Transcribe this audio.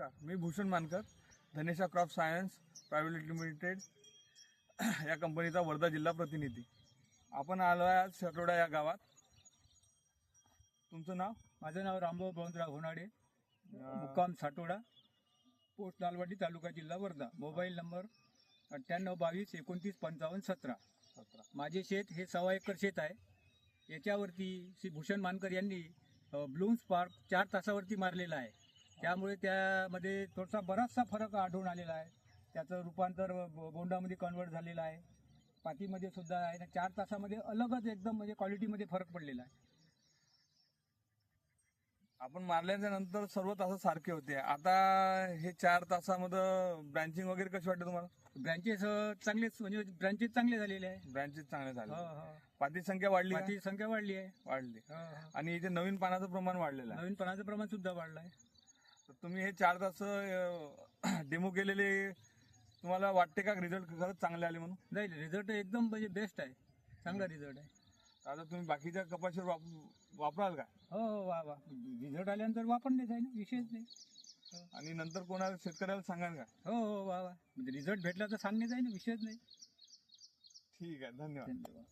नमस्कार, मी भूषण मानकर, धनेशा crop science private limited या कंपनीचा वर्धा जिल्हा प्रतिनिधी. आपण आलो आहे आज सटोडा या गावात. तुमचं नाव? माझं नाव रामभाऊ बळवंतराव होनाडे, मुक्काम साटोडा, पोस्ट लालवाडी, तालुका जिल्हा वर्धा. Mobile number 9822295517. माझे शेत हे 1.25 एकर शेत आहे. याच्यावरती श्री भूषण मानकर यांनी ब्लूम स्पार्क 4 तासावरती मारलेला आहे. त्यामुळे त्यामध्ये थोडासा बराचसा फरक आढळून आलेला आहे. त्याचं रूपांतर बोंडामध्ये कन्वर्ट झालेलं आहे. पातीमध्ये सुद्धा आहे ना. 4 तासामध्ये अलगच एकदम म्हणजे क्वालिटीमध्ये फरक पडलेला आहे. आपण मारल्याच्या नंतर सर्व तास सारखे होते. आता हे 4 तासामध्ये ब्रँचिंग वगैरे कशी वाटते तुम्हाला? ब्रँचेस चांगलेच, म्हणजे ब्रँचेस चांगले झालेले आहे. ब्रँचेस चांगले झाले. हो हो. पातीची संख्या वाढली का? पातीची संख्या वाढली आहे. वाढली. हो, हो. आणि इथे नवीन पानाचं प्रमाण वाढलेलं आहे. नवीन पानाचं प्रमाण सुद्धा वाढलं आहे. तर तुम्ही हे 4 तास डेमो केलेले, तुम्हाला वाटते का रिझल्ट खरंच चांगले आले म्हणून? नाही, रिझल्ट एकदम म्हणजे बेस्ट आहे. चांगला रिझल्ट आहे. आता तुम्ही बाकीच्या कपाशीवर वापराल का? हो हो, वा वा. रिझल्ट आल्यानंतर वापरण्यात आहे ना, विषयच नाही. आणि नंतर कोणाला शेतकऱ्याला सांगाल का? हो हो, वा वा. म्हणजे रिझल्ट भेटला तर सांगण्यात आहे ना, विषयच नाही. ठीक आहे, धन्यवाद. धन्यवाद.